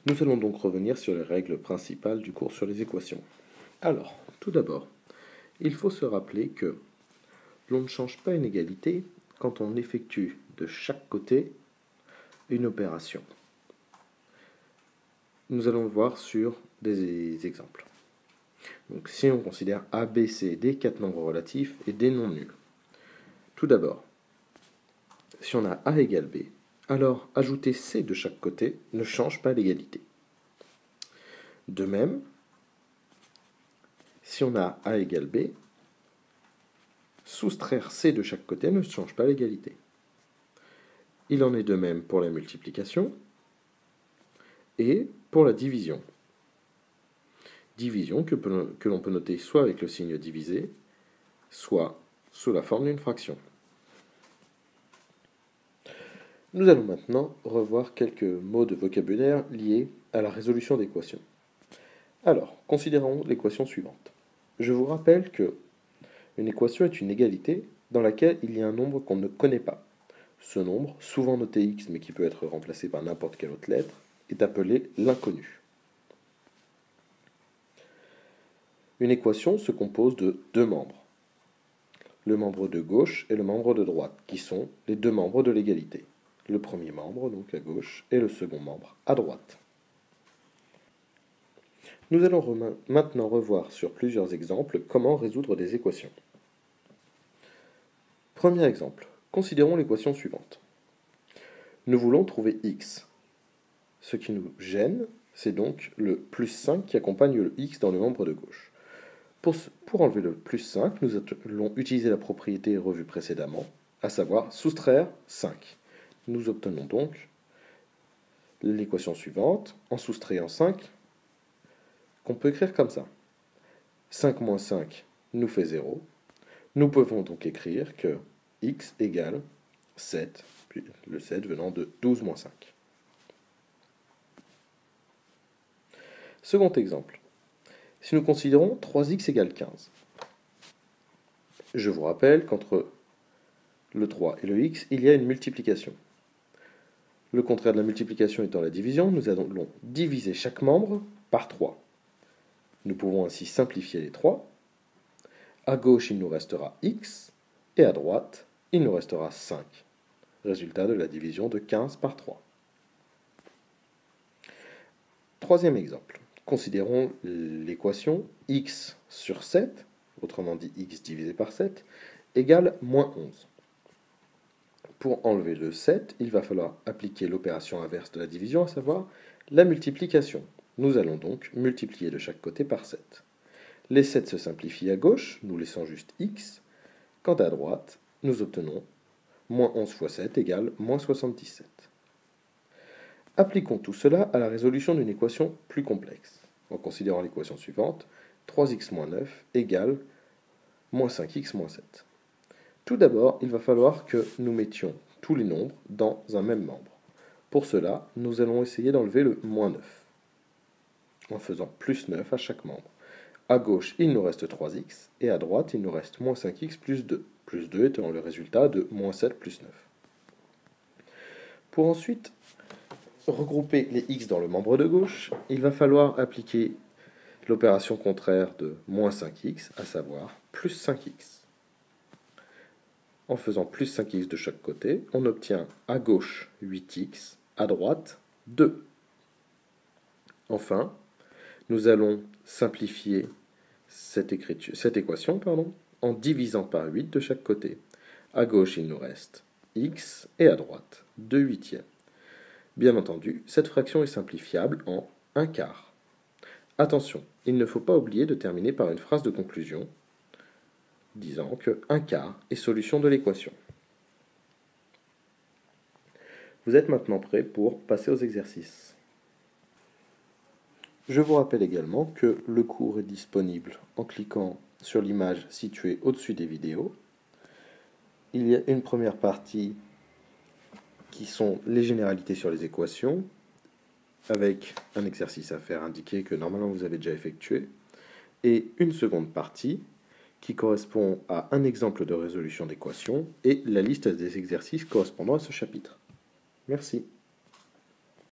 Nous allons donc revenir sur les règles principales du cours sur les équations. Alors, tout d'abord, il faut se rappeler que l'on ne change pas une égalité quand on effectue de chaque côté une opération. Nous allons le voir sur des exemples. Donc, si on considère A, B, C, D, 4 nombres relatifs et D non nuls. Tout d'abord, si on a A égale B, alors ajouter C de chaque côté ne change pas l'égalité. De même, si on a A égale B, soustraire C de chaque côté ne change pas l'égalité. Il en est de même pour la multiplication et pour la division. Division que l'on peut noter soit avec le signe divisé, soit sous la forme d'une fraction. Nous allons maintenant revoir quelques mots de vocabulaire liés à la résolution d'équations. Alors, considérons l'équation suivante. Je vous rappelle que une équation est une égalité dans laquelle il y a un nombre qu'on ne connaît pas. Ce nombre, souvent noté x mais qui peut être remplacé par n'importe quelle autre lettre, est appelé l'inconnu. Une équation se compose de deux membres. Le membre de gauche et le membre de droite, qui sont les deux membres de l'égalité. Le premier membre, donc à gauche, et le second membre à droite. Nous allons maintenant revoir sur plusieurs exemples comment résoudre des équations. Premier exemple, considérons l'équation suivante. Nous voulons trouver x. Ce qui nous gêne, c'est donc le plus 5 qui accompagne le x dans le membre de gauche. Pour enlever le plus 5, nous allons utiliser la propriété revue précédemment, à savoir soustraire 5. Nous obtenons donc l'équation suivante, en soustrayant 5, qu'on peut écrire comme ça. 5 moins 5 nous fait 0. Nous pouvons donc écrire que x égale 7, puis le 7 venant de 12 moins 5. Second exemple. Si nous considérons 3x égale 15, je vous rappelle qu'entre le 3 et le x, il y a une multiplication. Le contraire de la multiplication étant la division, nous allons diviser chaque membre par 3. Nous pouvons ainsi simplifier les 3. À gauche, il nous restera x, et à droite, il nous restera 5. Résultat de la division de 15 par 3. Troisième exemple. Considérons l'équation x sur 7, autrement dit x divisé par 7, égale moins 11. Pour enlever le 7, il va falloir appliquer l'opération inverse de la division, à savoir la multiplication. Nous allons donc multiplier de chaque côté par 7. Les 7 se simplifient à gauche, nous laissant juste x. Quant à droite, nous obtenons moins 11 fois 7 égale moins 77. Appliquons tout cela à la résolution d'une équation plus complexe, en considérant l'équation suivante, 3x moins 9 égale moins 5x moins 7. Tout d'abord, il va falloir que nous mettions tous les nombres dans un même membre. Pour cela, nous allons essayer d'enlever le moins 9, en faisant plus 9 à chaque membre. À gauche, il nous reste 3x, et à droite, il nous reste moins 5x plus 2, plus 2 étant le résultat de moins 7 plus 9. Pour ensuite regrouper les x dans le membre de gauche, il va falloir appliquer l'opération contraire de moins 5x, à savoir plus 5x. En faisant plus 5x de chaque côté, on obtient à gauche 8x, à droite 2. Enfin, nous allons simplifier cette équation en divisant par 8 de chaque côté. À gauche, il nous reste x et à droite 2 huitièmes. Bien entendu, cette fraction est simplifiable en 1 quart. Attention, il ne faut pas oublier de terminer par une phrase de conclusion disant que 1 quart est solution de l'équation. Vous êtes maintenant prêts pour passer aux exercices. Je vous rappelle également que le cours est disponible en cliquant sur l'image située au-dessus des vidéos. Il y a une première partie qui sont les généralités sur les équations, avec un exercice à faire indiqué que normalement vous avez déjà effectué, et une seconde partie qui correspond à un exemple de résolution d'équation et la liste des exercices correspondant à ce chapitre. Merci.